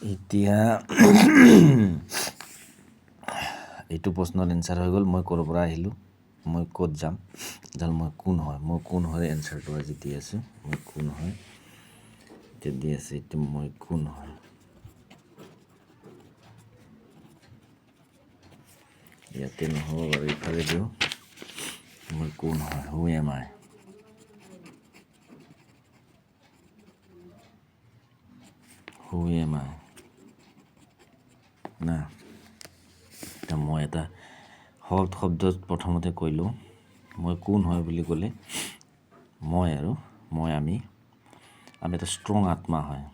এতিয়া এইটো প্ৰশ্নৰ এনচাৰ হৈ গ'ল মই ক'ৰ পৰা আহিলোঁ, মই ক'ত যাম, মই কোন হয়, মই কোন হয় এনচাৰটো আজি দি আছোঁ। মই কোন হয় এতিয়া দি আছে, এতিয়া মই কোন হয়। ইয়াতে নহ'ব বাৰু, ইফালে দিওঁ। মই কোন হয়, who am I. Who am আই না। এতিয়া মই এটা শব্দ প্ৰথমতে কৈ লওঁ। মই কোন হয় বুলি ক'লে মই আমি এটা ষ্ট্ৰং আত্মা হয়।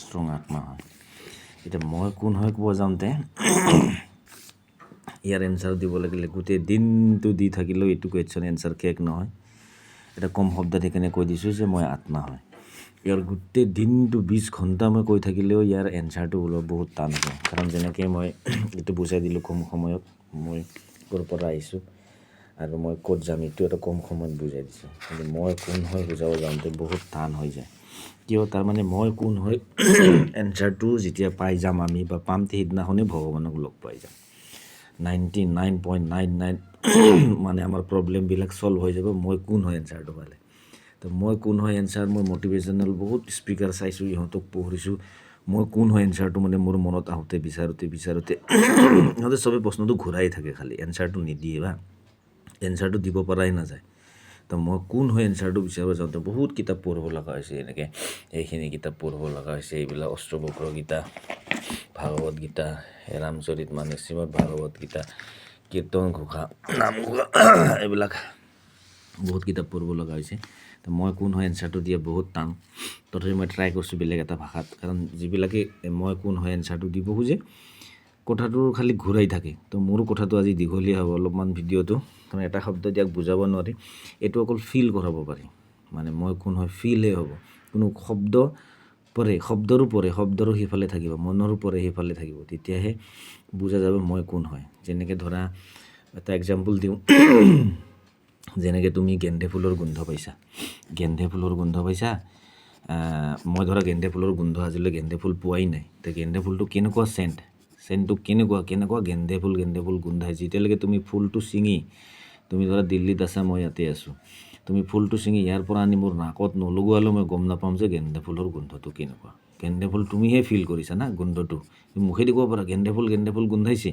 ষ্ট্ৰং আত্মা হয়। এতিয়া মই কোন হয় ক'ব যাওঁতে ইয়াৰ এনচাৰ দিব লাগিলে গোটেই দিনটো দি থাকিলেও এইটো কুৱেশ্যন এনচাৰ শেষ নহয়। এটা কম শব্দত সেইকাৰণে কৈ দিছোঁ যে মই আত্মা হয়। ইয়াৰ গোটেই দিনটো 20 ঘণ্টা মই কৈ থাকিলেও ইয়াৰ এনচাৰটো ওলোৱা বহুত টান হয়। কাৰণ যেনেকৈ মই এইটো বুজাই দিলোঁ কম সময়ত, মই ক'ৰ পৰা আহিছোঁ আৰু মই ক'ত যাম, এইটো এটা কম সময়ত বুজাই দিছোঁ। কিন্তু মই কোন হয় বুজাব যাওঁতে বহুত টান হৈ যায়। কিয়, তাৰমানে মই কোন হয় এনচাৰটো যেতিয়া পাই যাম আমি বা পাম, সেইদিনাখনেই ভগৱানক লগ পাই যাম। 99.99 মানে আমাৰ প্ৰব্লেমবিলাক ছল্ভ হৈ যাব মই কোন হয় এনচাৰটো পালে। তো মই কোন হয় এনচাৰ, মই মটিভেশ্যনেল বহুত স্পীকাৰ চাইছোঁ, ইহঁতক পঢ়িছোঁ। মই কোন হয় এনচাৰটো মানে মোৰ মনত আহোঁতে বিচাৰোঁতে সিহঁতে চবেই প্ৰশ্নটো ঘূৰাই থাকে, খালি এনচাৰটো নিদিয়ে বা এনচাৰটো দিব পৰাই নাযায়। তো মই কোন হয় এনচাৰটো বিচাৰিব যাওঁতে বহুত কিতাপ পঢ়িব লগা হৈছে। এনেকৈ এইখিনি কিতাপ পঢ়িব লগা হৈছে, এইবিলাক অষ্টবক্ৰ গীতা, ভাগৱত গীতা, ৰামচৰিত মানস, শ্ৰীমদ ভাগৱত গীতা, কীৰ্তন ঘোষা, নামঘোষা, এইবিলাক বহুত কিতাপ পঢ়িব লগা হৈছে। তো মই কোন হয় এনচাৰটো দিয়া বহুত টান। তথাপি মই ট্ৰাই কৰিছোঁ বেলেগ এটা ভাষাত, কাৰণ যিবিলাকে মই কোন হয় এনচাৰটো দিব খোজে কথাটো খালি ঘূৰাই থাকে। তো মোৰো কথাটো আজি দীঘলীয়া হ'ব অলপমান ভিডিঅ'টো, কাৰণ এটা শব্দ ইয়াক বুজাব নোৱাৰি। এইটো অকল ফিল কৰাব পাৰি, মানে মই কোন হয় ফিলহে হ'ব। কোনো শব্দ শব্দৰো সিফালে থাকিব, মনৰো সিফালে থাকিব, তেতিয়াহে বুজা যাব মই কোন হয়। যেনেকৈ ধৰা এটা এক্সাম্পল দিওঁ, যেনেকৈ তুমি গেন্দে ফুলৰ গোন্ধ পাইছা, মই ধৰা গেন্দে ফুলৰ গোন্ধ আজিলৈ গেন্দে ফুল পোৱাই নাই। তো গেন্দে ফুলটো কেনেকুৱা চেণ্টটো কেনেকুৱা গেন্দে ফুল গোন্ধাই। যেতিয়ালৈকে তুমি ফুলটো ছিঙি, তুমি ধৰা দিল্লীত আছা, মই ইয়াতে আছোঁ, তুমি ফুলটো ছিঙি ইয়াৰ পৰা আনি মোৰ নাকত নলগোৱালেও মই গম নাপাম যে গেন্দে ফুলৰ গোন্ধটো কেনেকুৱা। গেন্দে ফুল তুমিহে ফিল কৰিছা না গোন্ধটো, তুমি মুখেদি ক'ব পাৰা গেন্দে ফুল গোন্ধাইছে,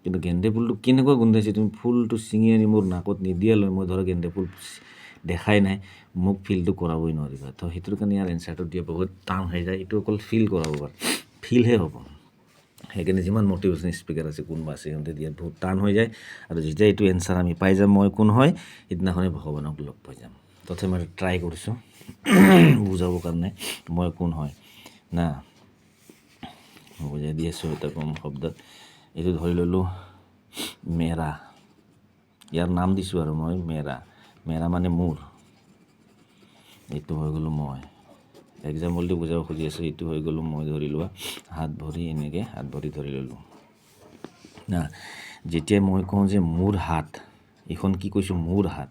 কিন্তু গেন্দে ফুলটো কেনেকুৱা গোন্ধাইছে তুমি ফুলটো ছিঙি আনি মোৰ নাকত নিদিয়ালৈ, মই ধৰা গেন্দে ফুল দেখাই নাই, মোক ফিলটো কৰাবই নোৱাৰিবা। তো সেইটোৰ কাৰণে ইয়াৰ এনচাৰটো দিয়া বহুত টান হৈ যায়। এইটো অকল ফিল কৰাব পাৰে, ফিলহে হ'ব। সেইকাৰণে যিমান মটিভেশ্যন স্পীকাৰ আছে কোনোবা আছে, সিহঁতে দিয়াত বহুত টান হৈ যায়। আৰু যেতিয়া এইটো এনচাৰ আমি পাই যাম মই কোন হয়, সেইদিনাখনে ভগৱানক লগ পাই যাম। তথাপি মই ট্ৰাই কৰিছোঁ বুজাবৰ কাৰণে মই কোন হয় না, বুজাই দি আছোঁ এটা কম শব্দত। এইটো ধৰি ল'লোঁ মেৰা, ইয়াৰ নাম দিছোঁ আৰু মই মেৰা মানে মোৰ, এইটো হৈ গ'লোঁ মই। এক্সাম্পল দি বুজাব খুজি আছোঁ, এইটো হৈ গ'লোঁ মই। ধৰি লোৱা হাত ভৰি, এনেকৈ হাত ভৰি ধৰি ল'লোঁ না। যেতিয়া মই কওঁ যে মোৰ হাত, এইখন কি কৈছোঁ, মোৰ হাত,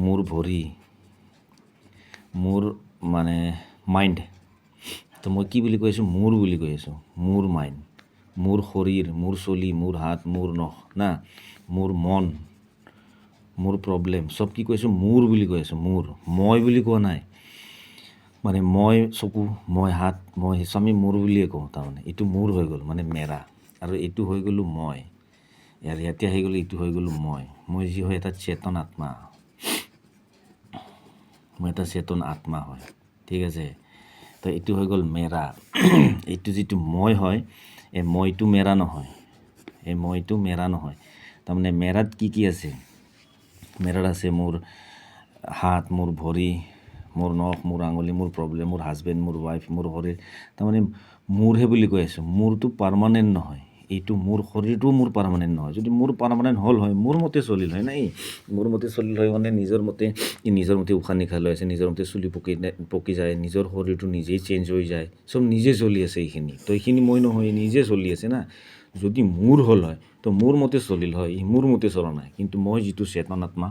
মোৰ ভৰি, মোৰ মানে মাইণ্ড, তো মই কি বুলি কৈ আছোঁ, মোৰ বুলি কৈ আছোঁ। মোৰ মাইণ্ড, মোৰ শৰীৰ, মোৰ চলি, মোৰ হাত, মোৰ নখ না, মোৰ মন, মোৰ প্ৰব্লেম, চব কি কৈছোঁ, মোৰ বুলি কৈ আছোঁ। মোৰ, মই বুলি কোৱা নাই। মানে মই চকু, মই হাত, মই আমি মোৰ বুলিয়ে কওঁ। তাৰমানে এইটো মোৰ হৈ গ'ল, মানে মেৰা। আৰু এইটো হৈ গ'লোঁ মই, ইয়াতে আহি গ'লোঁ, এইটো হৈ গ'লোঁ মই যি হয় এটা চেতন আত্মা, মই এটা চেতন আত্মা হয়, ঠিক আছে। তো এইটো হৈ গ'ল মেৰা। এইটো যিটো মই হয়, এই মইটো মেৰা নহয়, তাৰমানে মেৰাত কি আছে, মেৰাত আছে মোৰ হাত, মোৰ ভৰি, মোৰ নখ, মোৰ আঙুলি, মোৰ প্ৰব্লেম, মোৰ হাজবেণ্ড, মোৰ ৱাইফ, মোৰ শৰীৰ, তাৰমানে মোৰহে বুলি কৈ আছোঁ। মোৰটো পাৰ্মানেণ্ট নহয়, এইটো মোৰ শৰীৰটোও মোৰ পাৰ্মানেণ্ট নহয়। যদি মোৰ পাৰ্মানেণ্ট হ'ল হয়, মোৰ মতে চলিল হয় নাই, মোৰ মতে চলিল হয় মানে নিজৰ মতে উশাহ নিশাহ লৈ আছে, নিজৰ মতে চুলি পকি যায়, নিজৰ শৰীৰটো নিজেই চেঞ্জ হৈ যায়, চব নিজে চলি আছে এইখিনি। তো এইখিনি মই নহয়, নিজে চলি আছে না। যদি মোৰ হ'ল হয়, তো মোৰ মতে চলিল হয়, মোৰ মতে চলা নাই। কিন্তু মই যিটো চেতন আত্মা,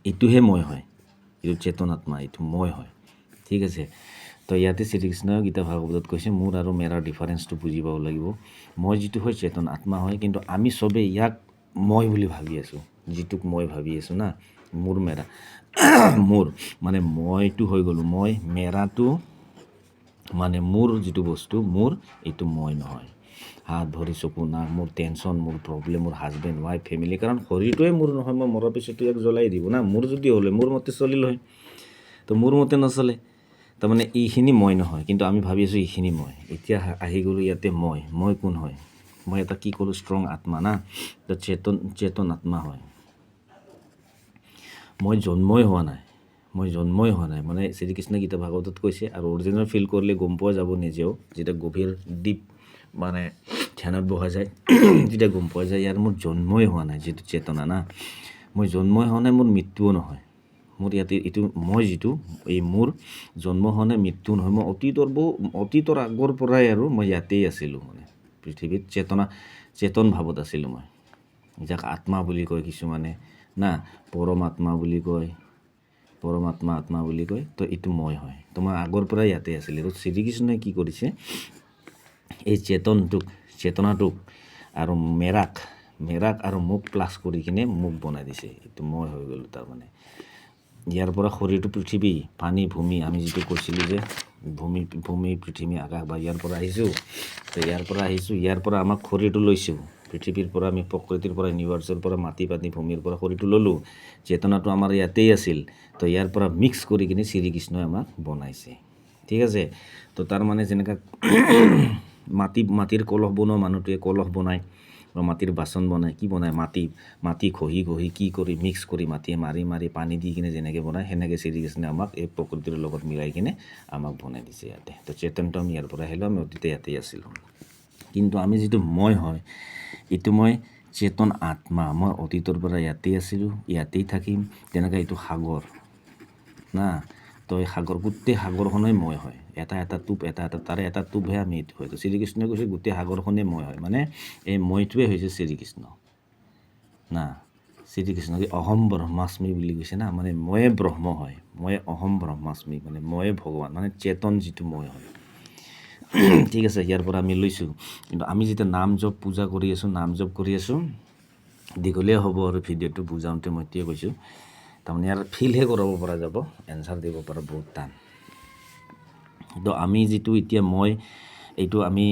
এইটোহে মই হয়, এইটো চেতন আত্মা, এইটো মই হয়। ঠিক আছে। তো ইয়াতে শ্ৰীকৃষ্ণই গীতা ভাগৱতত কৈছে মোৰ আৰু মেৰাৰ ডিফাৰেঞ্চটো বুজি পাব লাগিব। মই যিটো হয় চেতন আত্মা হয়, কিন্তু আমি চবেই ইয়াক মই বুলি ভাবি আছোঁ, যিটোক মই ভাবি আছোঁ না, মোৰ মেৰা মোৰ মানে মইটো হৈ গ'লোঁ, মই মেৰাটো মানে মোৰ যিটো বস্তু মোৰ, এইটো মই নহয়। হাত ভৰি চকু নাক, মোৰ টেনশ্যন, মোৰ প্ৰব্লেম, মোৰ হাজবেণ্ড ৱাইফ ফেমিলি, কাৰণ শৰীৰটোৱে মোৰ নহয়। মই মৰাৰ পিছতো ইয়াক জ্বলাই দিব না, মোৰ যদি হ'লে মোৰ মতে চলিল হয়, তো মোৰ মতে নচলে। তাৰমানে এইখিনি মই নহয়, কিন্তু আমি ভাবি আছোঁ এইখিনি মই। এতিয়া আহি গ'লোঁ ইয়াতে মই কোন হয়? মই এটা কি ক'লোঁ, ষ্ট্ৰং আত্মা না, তো চেতন আত্মা হয়। মই জন্মই হোৱা নাই মানে শ্ৰীকৃষ্ণ গীতা ভাগৱতত কৈছে। আৰু অৰিজিনেল ফিল কৰিলে গম পোৱা যাব নিজেও, যেতিয়া গভীৰ ডিপ মানে ধ্যানত বহা যায় যেতিয়া গম পোৱা যায় ইয়াৰ মোৰ জন্মই হোৱা নাই, যিটো চেতনা না, মই জন্মই হোৱা নাই, মোৰ মৃত্যুও নহয়। মোৰ ইয়াতে এইটো মই যিটো এই মোৰ জন্ম হোৱা নাই, মৃত্যু নহয়। মই অতীতৰ আগৰ পৰাই আৰু মই ইয়াতেই আছিলোঁ, মানে পৃথিৱীত চেতন ভাৱত আছিলোঁ মই, যাক আত্মা বুলি কয় কিছুমানে না, পৰমাত্মা বুলি কয়, আত্মা বুলি কয়। তো এইটো মই হয়। তো মই আগৰ পৰাই ইয়াতে আছিলোঁ। আৰু শ্ৰীকৃষ্ণই কি কৰিছে, এই চেতনাটোক আৰু মেৰাক আৰু মোক প্লাছ কৰি কিনে মোক বনাই দিছে। এইটো মই হৈ গ'লোঁ। তাৰমানে ইয়াৰ পৰা শৰীৰটো পৃথিৱী, পানী, ভূমি, আমি যিটো কৈছিলোঁ যে ভূমি পৃথিৱী আকাশ, বা ইয়াৰ পৰা আহিছোঁ, তো ইয়াৰ পৰা আমাক শৰীৰটো লৈছোঁ পৃথিৱীৰ পৰা, আমি প্ৰকৃতিৰ পৰা, ইউনিভাৰ্চৰ পৰা, মাটি পানী ভূমিৰ পৰা শৰীৰটো ল'লোঁ। চেতনাটো আমাৰ ইয়াতেই আছিল, তো ইয়াৰ পৰা মিক্স কৰি কিনে শ্ৰীকৃষ্ণই আমাক বনাইছে। ঠিক আছে। তো তাৰমানে যেনেকৈ মাটিৰ কলহ বনোৱা মানুহটোৱে কলহ বনায়, বা মাটিৰ বাচন বনায়, কি বনায়, মাটি ঘঁহি কি কৰি মিক্স কৰি মাটিয়ে মাৰি পানী দি কিনে যেনেকৈ বনায়, সেনেকৈ শ্ৰীকৃষ্ণই আমাক এই প্ৰকৃতিৰ লগত মিলাই কিনে আমাক বনাই দিছে ইয়াতে। তো চেতনটো আমি ইয়াৰ পৰা আহিলোঁ, আমি অতীতে ইয়াতেই আছিলোঁ। কিন্তু আমি যিটো মই হয়, এইটো মই চেতন আত্মা, মই অতীতৰ পৰা ইয়াতেই আছিলোঁ, ইয়াতেই থাকিম। তেনেকৈ এইটো সাগৰ না, তো এই গোটেই সাগৰখনেই মই হয়। এটা টোপ তাৰে এটা টোপহে আমি এইটো হয়। তো শ্ৰীকৃষ্ণই কৈছে গোটেই সাগৰখনেই মই হয়, মানে এই মইটোৱে হৈছে শ্ৰীকৃষ্ণ না। শ্ৰীকৃষ্ণ অহম ব্ৰহ্মাস্মি বুলি কৈছে না, মানে ময়ে ব্ৰহ্ম হয়, ময়ে অহম ব্ৰহ্মাস্মি, মানে ময়ে ভগৱান, মানে চেতন যিটো মই হয়। ঠিক আছে। ইয়াৰ পৰা আমি লৈছোঁ। কিন্তু আমি যেতিয়া নাম জপ পূজা কৰি আছোঁ, দীঘলীয়া হ'ব আৰু ভিডিঅ'টো বুজাওঁতে মই এতিয়াই কৈছোঁ, তাৰমানে ইয়াৰ ফিলহে কৰাব পৰা যাব, এনচাৰ দিব পৰা বহুত টান। তো আমি যিটো এতিয়া এইটো আমি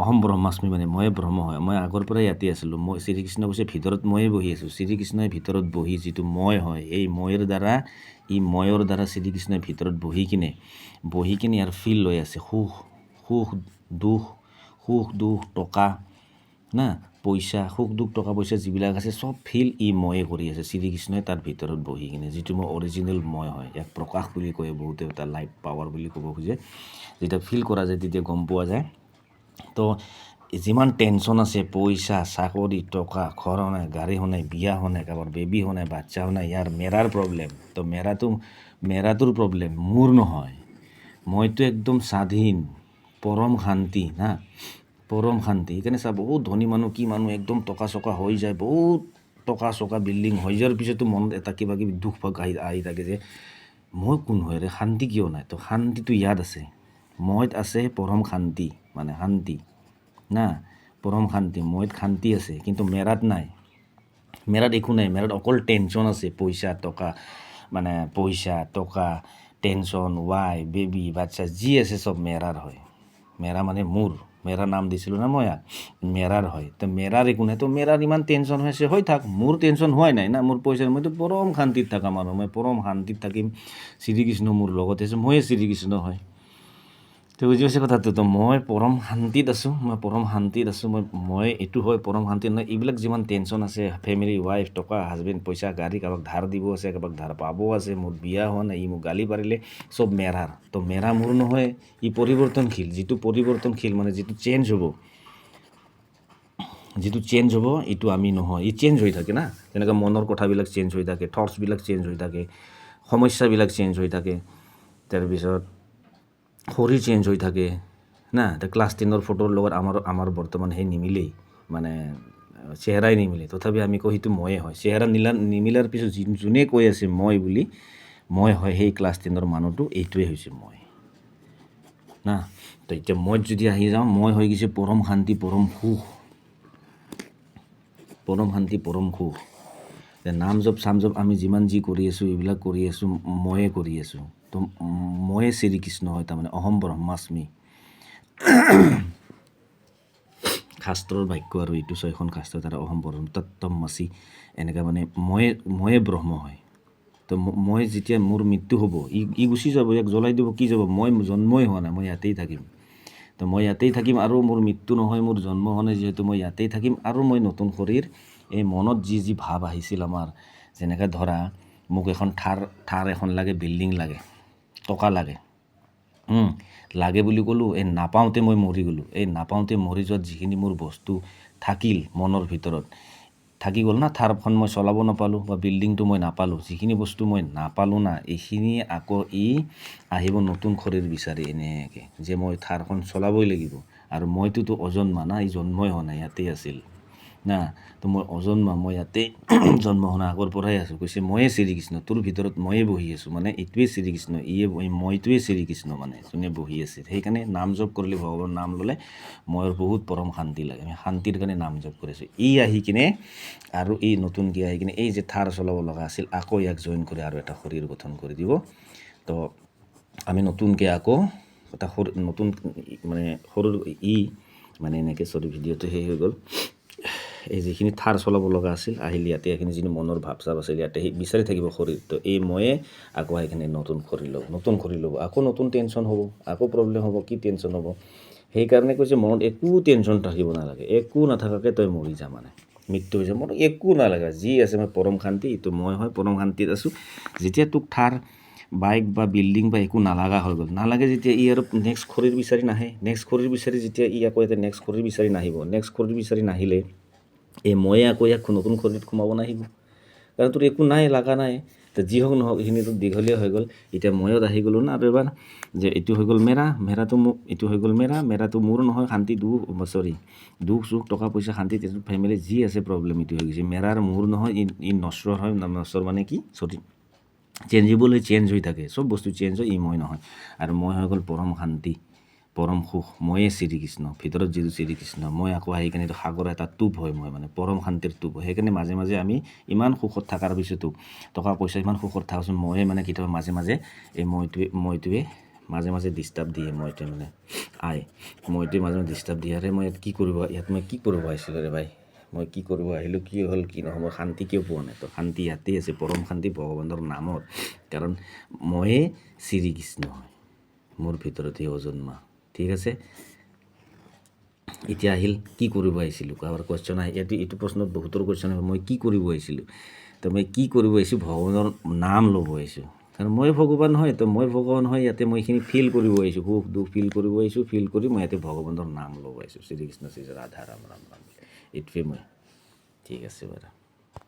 অহম ব্ৰহ্মাস্মি, মানে ময়ে ব্ৰহ্ম হয়, মই আগৰ পৰাই ইয়াতে আছিলোঁ। মই শ্ৰীকৃষ্ণ কৈছে ভিতৰত ময়ে বহি আছোঁ। শ্ৰীকৃষ্ণই ভিতৰত বহি যিটো মই হয়, এই ময়ৰ দ্বাৰা শ্ৰীকৃষ্ণই ভিতৰত বহি কিনে ইয়াৰ ফিল লৈ আছে। সুখ দুখ টকা না, পইচা, সুখ দুখ টকা পইচা যিবিলাক আছে চব ফিল ময়ে কৰি আছে শ্ৰীকৃষ্ণই তাৰ ভিতৰত বহি কিনে, যিটো মই অৰিজিনেল মই হয়। ইয়াক প্ৰকাশ বুলি কয় বহুতে, এটা লাইট পাৱাৰ বুলি ক'ব খোজে। যেতিয়া ফিল কৰা যায় তেতিয়া গম পোৱা যায়। তো যিমান টেনশ্যন আছে, পইচা, চাকৰি, টকা, ঘৰ হোৱা নাই, গাড়ী হোৱা নাই, বিয়া হোৱা নাই, কাৰোবাৰ বেবী হোৱা নাই, বাচ্চা হোৱা নাই, ইয়াৰ মেৰাৰ প্ৰব্লেম। তো মেৰাটোৰ প্ৰব্লেম, মোৰ নহয়। মইতো একদম স্বাধীন, পৰম শান্তি না, পৰম শান্তি। সেইকাৰণে চা, বহুত ধনী মানুহ একদম টকা চকা হৈ যায়, বহুত টকা চকা বিল্ডিং হৈ যোৱাৰ পিছতো মনত এটা কিবা কিবি দুখ ভাগ আহি থাকে যে মই কোন হয় ৰে, শান্তি কিয় নাই? তো শান্তিটো ইয়াত আছে, মইত আছে পৰম শান্তি, মানে শান্তি না, পৰম শান্তি, মইত শান্তি আছে, কিন্তু মেৰাত নাই। মেৰাত একো নাই, মেৰাত অকল টেনশ্যন আছে, পইচা টকা টেনশ্যন, ৱাইফ বেবী বাচ্চা যি আছে চব মেৰাৰ হয়। মেৰা মানে মেৰা নাম দিছিলোঁ না মই, মেৰাৰ হয়। তো মেৰাৰ একো নাই, তো মেৰাৰ ইমান টেনশ্যন হৈছে, হৈ থাক, মোৰ টেনশ্যন হোৱাই নাই না, মোৰ পইচা, মইতো পৰম শান্তিত থাকা মানুহ, মই পৰম শান্তিত থাকিম। শ্ৰীকৃষ্ণ মোৰ লগতে আছে, ময়ে শ্ৰীকৃষ্ণ হয়। তো বুজি পাইছে কথাটো? তো মই পৰম শান্তিত আছোঁ, মই এইটো হয় পৰম শান্তিত নহয়। এইবিলাক যিমান টেনশ্যন আছে, ফেমিলি, ৱাইফ, টকা, হাজবেণ্ড, পইচা, গাড়ী, কাৰোবাক ধাৰ দিব আছে, কাৰোবাক ধাৰ পাব আছে, মোৰ বিয়া হোৱা নাই, মোক গালি পাৰিলে, চব মেৰাৰ। তো মেৰা মোৰ নহয়, পৰিৱৰ্তনশীল। যিটো পৰিৱৰ্তনশীল, মানে যিটো চেঞ্জ হ'ব, এইটো আমি নহয়। চেঞ্জ হৈ থাকে না, যেনেকৈ মনৰ কথাবিলাক চেঞ্জ হৈ থাকে, থটছবিলাক চেঞ্জ হৈ থাকে, সমস্যাবিলাক চেঞ্জ হৈ থাকে, তাৰপিছত শৰীৰ চেঞ্জ হৈ থাকে না। ক্লাছ 10ৰ ফটোৰ লগত আমাৰ বৰ্তমান সেই নিমিলেই, মানে চেহেৰাই নিমিলে, তথাপি আমি কওঁ সেইটো ময়ে হয়। চেহেৰা নিমিলাৰ পিছত যোনে কৈ আছে মই বুলি, মই হয় সেই ক্লাছ 10ৰ মানুহটো এইটোৱে হৈছে মই না। তো এতিয়া মই যদি আহি যাওঁ, মই হৈ গৈছে পৰম শান্তি পৰম সুখ, পৰম শান্তি পৰম সুখ। নাম জপ চাম জপ আমি যিমান যি কৰি আছোঁ, এইবিলাক কৰি আছোঁ, ময়ে কৰি আছোঁ। তো ময়ে শ্ৰীকৃষ্ণ হয়, তাৰমানে অহম ব্ৰহ্মাস্মি। শাস্ত্ৰৰ বাক্য আৰু এইটো 6খন শাস্ত্ৰৰ দ্বাৰা অহম ব্ৰহ্ম তত্ত্বমসি, এনেকৈ মানে ময়ে ব্ৰহ্ম হয়। তো মই যেতিয়া মোৰ মৃত্যু হ'ব, ই গুচি যাব, ইয়াক জ্বলাই দিব, কি যাব, মই জন্মই হোৱা নাই, মই ইয়াতেই থাকিম। তো মই ইয়াতেই থাকিম আৰু মোৰ মৃত্যু নহয়, মোৰ জন্ম হোৱা নাই যিহেতু মই ইয়াতেই থাকিম। আৰু মই নতুন শৰীৰ, এই মনত যি ভাৱ আহিছিল আমাৰ, যেনেকৈ ধৰা মোক এখন থাৰ এখন লাগে, বিল্ডিং লাগে, টকা লাগে, লাগে বুলি ক'লোঁ, এই নাপাওঁতে মই মৰি গ'লোঁ। এই নাপাওঁতে মৰি যোৱাত যিখিনি মোৰ বস্তু থাকিল মনৰ ভিতৰত, থাকি গ'ল না, থাৰখন মই চলাব নাপালোঁ বা বিল্ডিংটো মই নাপালোঁ, যিখিনি বস্তু মই নাপালোঁ না, এইখিনি আকৌ আহিব নতুন শৰীৰ বিচাৰি এনেকৈ, যে মই থাৰখন চলাবই লাগিব। আৰু মইতোতো অজন্মা না, এই জন্মই হোৱা নাই, ইয়াতেই আছিল না। তো মই অজন্মা, মই ইয়াতেই জন্ম হোৱা নাই, আগৰ পৰাই আছোঁ। কৈছে ময়ে শ্ৰীকৃষ্ণ, তোৰ ভিতৰত ময়ে বহি আছোঁ, মানে এইটোৱে শ্ৰীকৃষ্ণ, মইটোৱে শ্ৰীকৃষ্ণ, মানে যোনে বহি আছে। সেইকাৰণে নাম জপ কৰিলে, ভগৱানৰ নাম ল'লে মোৰ বহুত পৰম শান্তি লাগে। আমি শান্তিৰ কাৰণে নাম জপ কৰিছোঁ। আহি কিনে আৰু এই নতুনকৈ আহি কিনে এই যে থাৰ চলাব লগা আছিল, আকৌ ইয়াক জইন কৰি আৰু এটা শৰীৰ গঠন কৰি দিব। তো আমি নতুনকৈ আকৌ এটা নতুন মানে সৰু মানে এনেকৈ ভিডিঅ'টো সেই হৈ গ'ল। এই যিখিনি থাৰ চলাব লগা আছিল, আহিল ইয়াতে, এইখিনি যিখিনি মনৰ ভাৱ চাপ আছিল ইয়াতে, সেই বিচাৰি থাকিব শৰীৰ। তো ময়ে আকৌ সেইখিনি নতুন শৰীৰ ল'ব, আকৌ নতুন টেনশ্যন হ'ব, আকৌ প্ৰব্লেম হ'ব, কি টেনশ্যন হ'ব। সেইকাৰণে কৈছে মনত একো টেনশ্যন থাকিব নালাগে, একো নাথাকাকৈ তই মৰি যা, মানে মৃত্যু হৈ যাব, মনত একো নালাগে, যি আছে মই পৰম শান্তি, এইটো মই হয়, পৰম শান্তিত আছোঁ। যেতিয়া তোক থাৰ বাইক বা বিল্ডিং বা একো নালাগা হৈ গ'ল, নালাগে যেতিয়া আৰু নেক্সট শৰীৰ বিচাৰি নাহে, নেক্সট শৰীৰ বিচাৰি যেতিয়া আকৌ এটা নেক্সট শৰীৰ বিচাৰি নাহিব, নেক্সট শৰীৰ বিচাৰি নাহিলে ময়ে আকৌ ইয়াক নতুন শৰীৰত সোমাব নাহিব, কাৰণ তোৰ একো নাই, লগা নাই। তো যি হওক নহওক, এইখিনিতো দীঘলীয়া হৈ গ'ল। এতিয়া ময়ত আহি গ'লোঁ না, আৰু এবাৰ যে এইটো হৈ গ'ল মেৰাটো মোক, এইটো হৈ গ'ল মেৰাটো মোৰ নহয়, শান্তি দুখ সুখ টকা পইচা শান্তি ফেমিলি যি আছে প্ৰব্লেম, এইটো হৈ গৈছে মেৰাৰ, মোৰ নহয়, ই নশ্বৰ হয়। নশ্বৰ মানে কি, চেঞ্জেবল হৈ চেঞ্জ হৈ থাকে, চব বস্তু চেঞ্জ হয়, মই নহয়। আৰু মই হৈ গ'ল পৰম শান্তি পৰম সুখ, ময়ে শ্ৰীকৃষ্ণ, ভিতৰত যিটো শ্ৰীকৃষ্ণ। মই আকৌ আহি কিনে সাগৰ এটা টোপ হয়, মই মানে পৰম শান্তিৰ টোপ হয়। সেইকাৰণে মাজে মাজে আমি ইমান সুখত থকাৰ পিছতো, টকা পইচা ইমান সুখত থকাচোন, ময়ে মানে কেতিয়াবা মাজে মাজে এই মইটোৱে মাজে মাজে ডিষ্টাৰ্ব দিয়ে। মইটোৱে মানে মইটোৱে মাজে মাজে ডিষ্টাৰ্ব দিয়ে। আৰে মই ইয়াত মই কি কৰিব আহিছিলোঁ ৰে ভাই, মই কি কৰিব আহিলোঁ, কি হ'ল কি নহ'ব, শান্তি কিয় পোৱা নাই। তো শান্তি ইয়াতেই আছে, পৰম শান্তি ভগৱানৰ নামত, কাৰণ ময়ে শ্ৰীকৃষ্ণ হয়, মোৰ ভিতৰতে অজন্মা। ঠিক আছে, এতিয়া আহিল কি কৰিব আহিছিলোঁ, কাৰোবাৰ কুৱেশ্যন আহে, এইটো প্ৰশ্নত বহুতৰ কুৱেশ্যন আহে, মই কি কৰিব আহিছিলোঁ। তো মই কি কৰিব আহিছোঁ, ভগৱানৰ নাম ল'ব আহিছোঁ, কাৰণ মই ভগৱান হয়। তো মই ভগৱান হয়, ইয়াতে মই এইখিনি ফিল কৰিব আহিছোঁ, সুখ দুখ ফিল কৰিব আহিছোঁ, ফিল কৰি মই ইয়াতে ভগৱানৰ নাম ল'ব আহিছোঁ, শ্ৰীকৃষ্ণ শ্ৰী ৰাধা ৰাম ৰাম ৰাম, এইটোৱে মই। ঠিক আছে বাৰু।